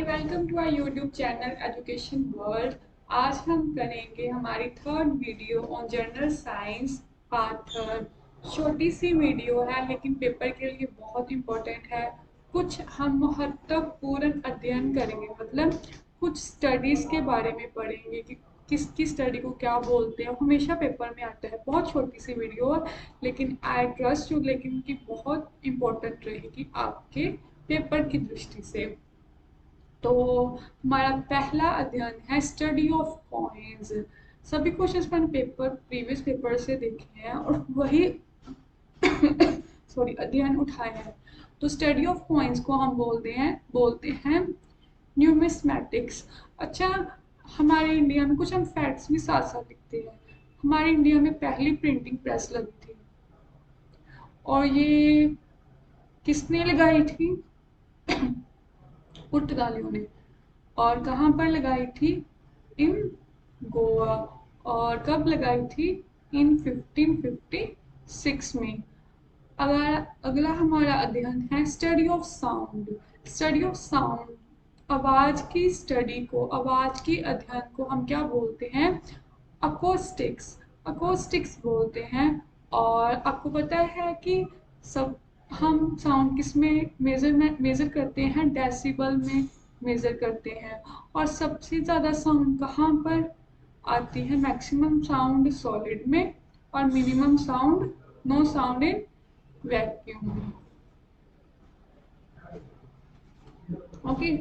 Welcome to our YouTube channel education world. आज हम करेंगे हमारी third video on general science part third. छोटी सी वीडियो है लेकिन पेपर के लिए बहुत इम्पोर्टेंट है। कुछ हम महत्वपूर्ण अध्ययन करेंगे, मतलब कुछ स्टडीज़ के बारे में पढ़ेंगे कि किसकी स्टडी को क्या बोलते हैं। हमेशा पेपर में आता है। बहुत छोटी सी वीडियो है लेकिन आई ट्रस्ट यू, लेकिन की बहुत इम्पोर्टेंट रहेगी आपके पेपर की दृष्टि से। तो हमारा पहला अध्ययन है स्टडी ऑफ कॉइन्स। सभी क्वेश्चंस मैंने प्रीवियस पेपर से देखे हैं और वही सॉरी अध्ययन उठाया है। तो स्टडी ऑफ कॉइन्स को हम बोलते हैं न्यूमिस्मैटिक्स। अच्छा, हमारे इंडिया में कुछ हम फैक्ट्स भी साथ साथ लिखते हैं। हमारे इंडिया में पहली प्रिंटिंग प्रेस लगी थी और ये किसने लगाई थी? पुर्तगालियों ने। और कहाँ पर लगाई थी? इन गोवा। और कब लगाई थी? इन 1556 में। अगला हमारा अध्ययन है study of sound. Study of sound, आवाज की स्टडी को, आवाज की अध्ययन को हम क्या बोलते हैं? अकोस्टिक्स। अकोस्टिक्स बोलते हैं। और आपको पता है कि सब हम साउंड किस में मेजर करते हैं? डेसिबल में मेजर करते हैं। और सबसे ज़्यादा साउंड कहाँ पर आती है? मैक्सिमम साउंड सॉलिड में और minimum sound, no sound in vacuum में। Okay.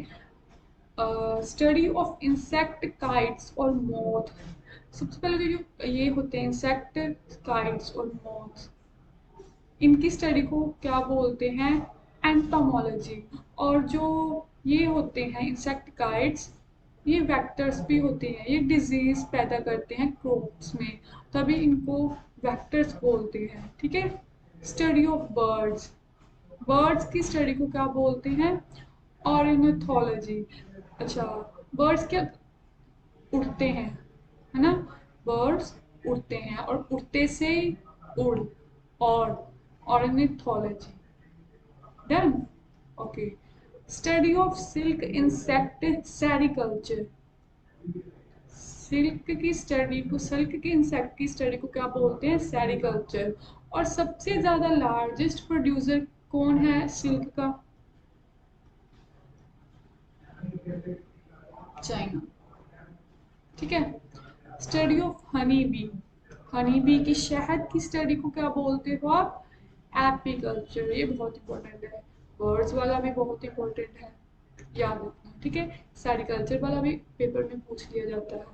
Study of insect, kites और मोथ। सबसे पहले तो जो ये होते हैं इंसेक्ट, काइट्स और मोथ, इनकी स्टडी को क्या बोलते हैं? एंटोमोलॉजी। और जो ये होते हैं इंसेक्ट काइट्स, ये वेक्टर्स भी होते हैं, ये डिजीज पैदा करते हैं क्रॉप्स में, तभी इनको वेक्टर्स बोलते हैं। ठीक है। Study of birds. बर्ड्स की स्टडी को क्या बोलते हैं? ऑर्निथोलॉजी। अच्छा, बर्ड्स क्या उड़ते हैं, है ना? बर्ड्स उड़ते हैं और उड़ते से उड़, और ornithology. Done. Okay. Study of silk insect, sericulture. Silk के इंसेक्ट की स्टडी को क्या बोलते हैं? सेरिकल्चर। और सबसे ज्यादा लार्जेस्ट प्रोड्यूसर कौन है सिल्क का? चाइना। ठीक है। Study of honey bee. Honey bee की, शहद की स्टडी को क्या बोलते हो आप? एपीकल्चर। ये बहुत इंपॉर्टेंट है। बर्ड्स वाला भी बहुत इंपॉर्टेंट है, याद रखना। ठीक है। सेरिकल्चर वाला भी पेपर में पूछ लिया जाता है।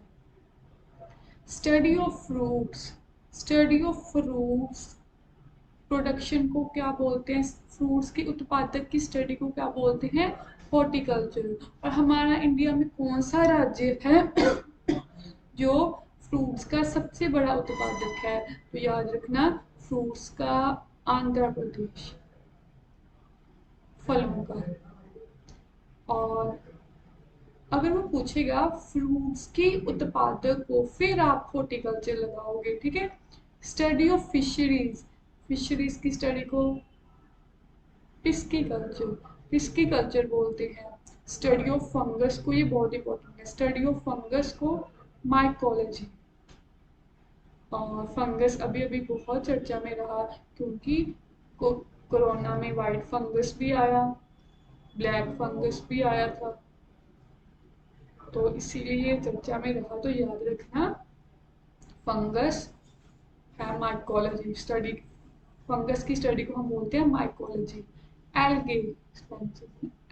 Study of fruits. Study of fruits production को क्या बोलते हैं? फ्रूट्स के उत्पादक की स्टडी को क्या बोलते हैं? हॉर्टिकल्चर। और हमारा इंडिया में कौन सा राज्य है जो फ्रूट्स का सबसे बड़ा उत्पादक है? तो याद रखना, फ्रूट्स का आंध्र प्रदेश, फलों का। और अगर वो पूछेगा फ्रूट्स के उत्पादक को, फिर आप हॉर्टिकल्चर लगाओगे। ठीक है। Study of fisheries. फिशरीज की स्टडी को पिस्की कल्चर बोलते हैं। स्टडी ऑफ फंगस को, ये बहुत इंपॉर्टेंट है, स्टडी ऑफ फंगस को माइकोलॉजी। और फंगस अभी अभी बहुत चर्चा में रहा क्योंकि कोरोना में वाइट फंगस भी आया, ब्लैक फंगस भी आया था, तो इसीलिए चर्चा में रहा। तो याद रखना, फंगस है माइकोलॉजी स्टडी। फंगस की स्टडी को हम बोलते हैं माइकोलॉजी। एल्गे,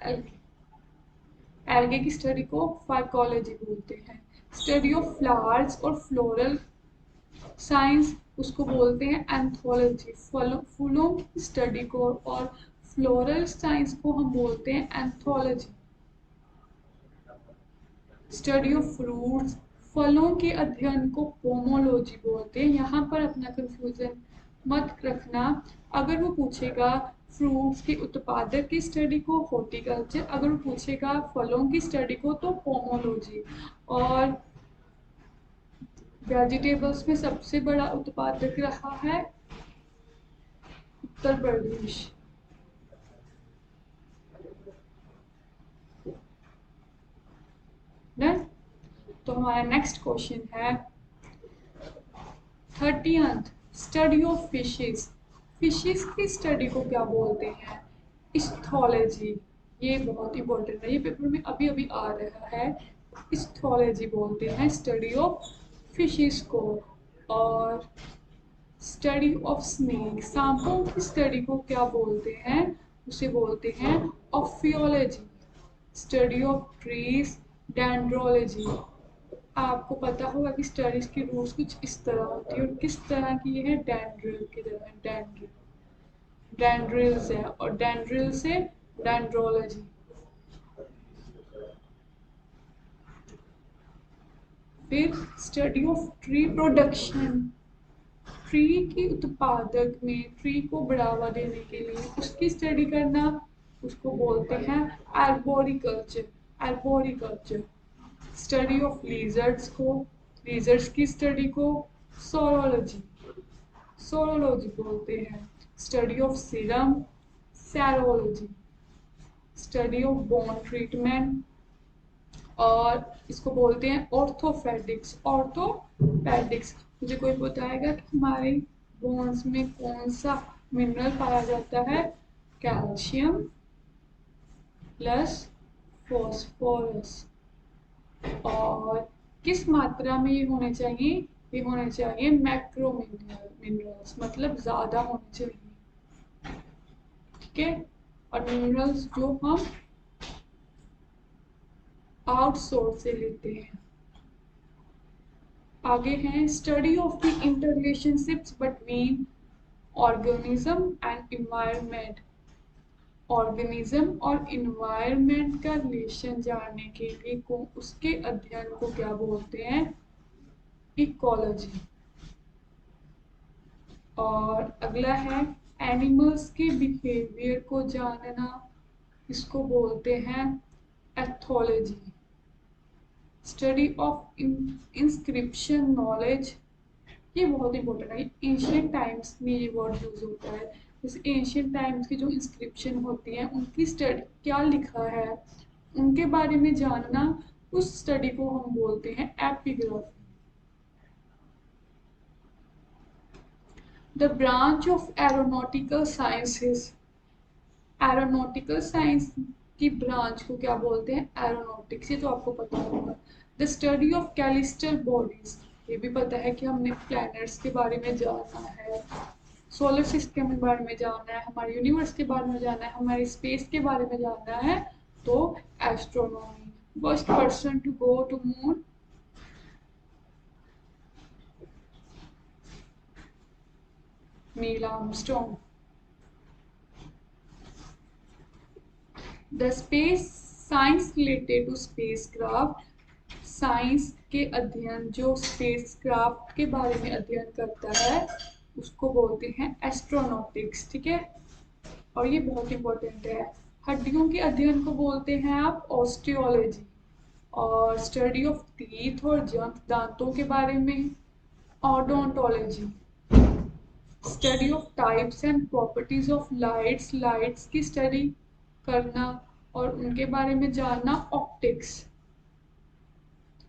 एल्गे एल्गे की स्टडी को फाइकोलॉजी बोलते हैं। स्टडी ऑफ फ्लावर्स और फ्लोरल साइंस, उसको बोलते हैं एंथोलॉजी। फूलों की स्टडी को और फ्लोरल साइंस को हम बोलते हैं एंथोलॉजी। स्टडी ऑफ फ्रूट्स, फलों के अध्ययन को पोमोलॉजी बोलते हैं। यहाँ पर अपना कंफ्यूजन मत रखना। अगर वो पूछेगा फ्रूट्स के उत्पादक की स्टडी को हॉर्टिकल्चर, अगर वो पूछेगा फलों की स्टडी को तो पोमोलॉजी। और वेजिटेबल्स में सबसे बड़ा उत्पादक रहा है उत्तर प्रदेश। डन। तो हमारा नेक्स्ट क्वेश्चन है 30th, study of fishes. Fishes की स्टडी को क्या बोलते हैं? इस्थोलॉजी। ये बहुत इंपॉर्टेंट है, ये पेपर में अभी अभी आ रहा है। इस्थोलॉजी बोलते हैं स्टडी ऑफ फिशेस को। और स्टडी ऑफ स्नेक, सांपों की स्टडी को क्या बोलते हैं? उसे बोलते हैं ophiology. Study of trees, dendrology. आपको पता होगा कि स्टडीज की रूल्स कुछ इस तरह होती है, और किस तरह की ये है? डेंड्रिल की तरह। डेंड्रिल्स है, और डेंड्रिल से डेंड्रोलॉजी। फिर study of tree production. Tree की उत्पादक में ट्री को बढ़ावा देने के लिए उसकी स्टडी करना, उसको बोलते हैं एर्बोरिकल्चर। एर्बोरिकल्चर। स्टडी ऑफ लिजर्ड्स को, लिजर्ड्स की स्टडी को सोरोलॉजी, सोरोलॉजी बोलते हैं। Study of serum, serology. Study of bone treatment, और इसको बोलते हैं ऑर्थोपेडिक्स। ऑर्थोपेडिक्स। मुझे कोई बताएगा कि हमारे बोन्स में कौन सा मिनरल पाया जाता है? Calcium plus phosphorus. और किस मात्रा में ये होने चाहिए? ये होने चाहिए मैक्रो मिनरल्स, मतलब ज़्यादा होने चाहिए। ठीक है। और मिनरल्स जो हम आउटसोर्स से लेते हैं। आगे हैं study of the interrelationships between organism and environment. Organism और इन्वायरमेंट का रिलेशन जानने के लिए को उसके अध्ययन को क्या बोलते हैं? इकोलॉजी। और अगला है एनिमल्स के बिहेवियर को जानना, इसको बोलते हैं ethology. Study of inscription knowledge, ये बहुत इंपॉर्टेंट है। एंशियंट टाइम्स में ये वर्ड यूज होता है। जैसे एंशियंट टाइम्स की जो इंस्क्रिप्शन होती है उनकी स्टडी क्या लिखा है उनके बारे में जानना, उस स्टडी को हम बोलते हैं epigraphy. The branch of aeronautical sciences. Aeronautical science की ब्रांच को क्या बोलते हैं? एरोनॉटिक्स। ये तो आपको पता होगा। द स्टडी ऑफ कैलिस्टल बॉडीज, ये भी पता है कि हमने प्लैनेट्स के बारे में जानना है, सोलर सिस्टम के बारे में जानना है, हमारे यूनिवर्स के बारे में जानना है, हमारे स्पेस के बारे में जानना है, तो astronomy. First person to go to moon, Neil Armstrong. The space science related to spacecraft, science के अध्ययन जो स्पेसक्राफ्ट के बारे में अध्ययन करता है उसको बोलते हैं एस्ट्रोनॉटिक्स। ठीक है। और ये बहुत इंपॉर्टेंट है। हड्डियों के अध्ययन को बोलते हैं आप ऑस्टियोलॉजी। और स्टडी ऑफ टीथ और दांतों के बारे में odontology. Study of types and properties of lights, lights की स्टडी करना और उनके बारे में जानना optics.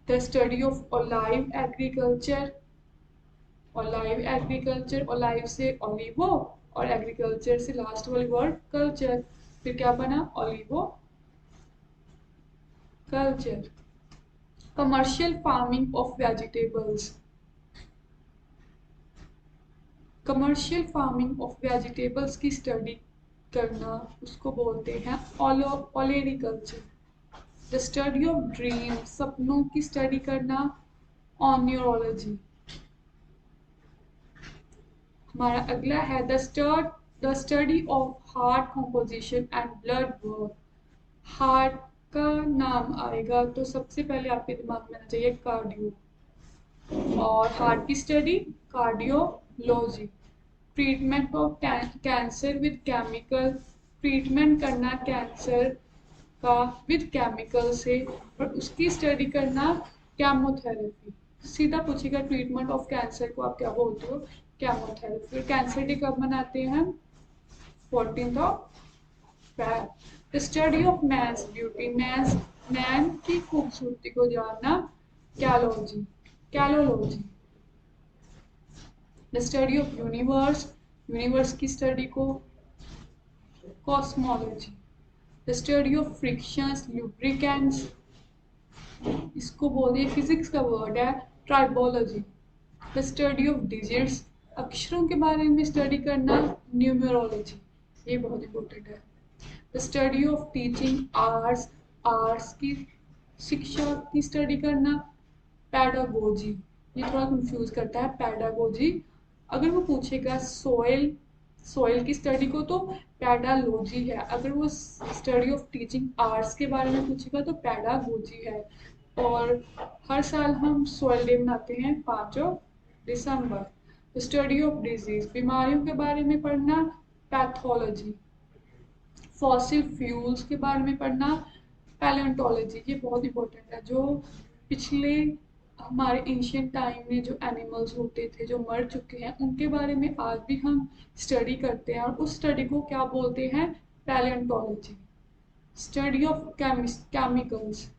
The study of olive agriculture, olive agriculture, olive से ओलिवो और एग्रीकल्चर से लास्ट वाली वर्ड कल्चर, फिर क्या बना? Olivo culture. Commercial farming of vegetables, commercial farming of vegetables की स्टडी करना उसको बोलते हैं olericulture. The study of dream, सपनों की स्टडी करना ऑन्यूरोलॉजी। हमारा अगला है the study of heart composition and blood work. Heart का नाम आएगा तो सबसे पहले आपके दिमाग में आना चाहिए कार्डियो, और हार्ट की study cardiology. Treatment of cancer with chemical, treatment करना कैंसर का विद केमिकल से, और उसकी स्टडी करना केमोथेरेपी। सीधा पूछेगा ट्रीटमेंट ऑफ कैंसर को आप क्या बोलते हो? केमोथेरेपी। फिर कैंसर डे कब मनाते हैं हम? 14th of Feb। The study of man's beauty, man's man की खूबसूरती को जानना calology. Calology the study of universe, universe की स्टडी को cosmology. The study of frictions lubricants, इसको बोलिए फिजिक्स का वर्ड है tribology. The study of digits, अक्षरों के बारे में स्टडी करना न्यूमरोलॉजी, ये बहुत इंपॉर्टेंट है। The study of teaching arts, arts की शिक्षा की स्टडी करना पैडागोजी। ये थोड़ा कंफ्यूज करता है पैडागोजी। अगर वो पूछेगा सोयल, सोयल की स्टडी को तो पैडालॉजी है। अगर वो स्टडी ऑफ टीचिंग आर्ट्स के बारे में पूछेगा तो पैडागोजी है। और हर साल हम सोयल डे मनाते हैं 5 दिसंबर। स्टडी ऑफ डिजीज, बीमारियों के बारे में पढ़ना पैथोलॉजी। फॉसिल फ्यूल्स के बारे में पढ़ना पैलेंटोलॉजी, ये बहुत इंपॉर्टेंट है। जो पिछले हमारे एंशियंट टाइम में जो एनिमल्स होते थे जो मर चुके हैं उनके बारे में आज भी हम स्टडी करते हैं और उस स्टडी को क्या बोलते हैं palaeontology. Study of chemicals,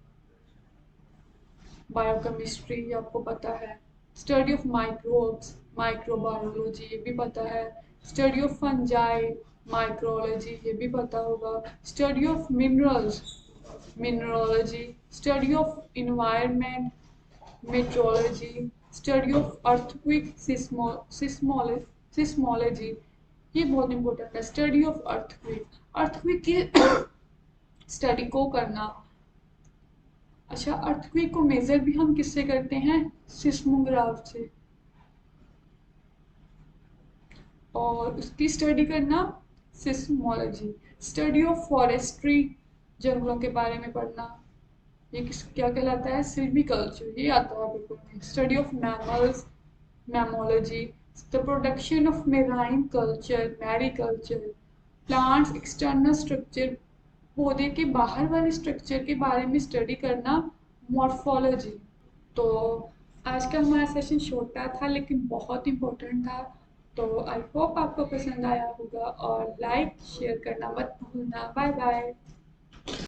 biochemistry आपको पता है। स्टडी ऑफ माइक्रोब्स, माइक्रोबायोलॉजी ये भी पता है। स्टडी ऑफ फंजाई, माइक्रोलॉजी ये भी पता होगा। Study of minerals, mineralogy. Study of environment, metrology. Study of earthquake, seismology, ये बहुत इंपॉर्टेंट है। स्टडी ऑफ अर्थक्वेक, अर्थक्वेक की स्टडी को करना। अच्छा, अर्थक्वेक को मेजर भी हम किससे करते हैं सिस्मोग्राफ से। और उसकी स्टडी करना सिस्मोलॉजी। स्टडी ऑफ फॉरेस्ट्री, जंगलों के बारे में पढ़ना, ये क्या कहलाता है सिल्वीकल्चर, ये आता है पेपर में। Study of mammals, mammalogy. The production of marine culture, mariculture. Plants external structure, पौधे के बाहर वाले स्ट्रक्चर के बारे में स्टडी करना मॉर्फोलॉजी। तो आज का हमारा सेशन छोटा था लेकिन बहुत इम्पोर्टेंट था। तो आई होप आपको पसंद आया होगा और लाइक शेयर करना मत भूलना। Bye bye.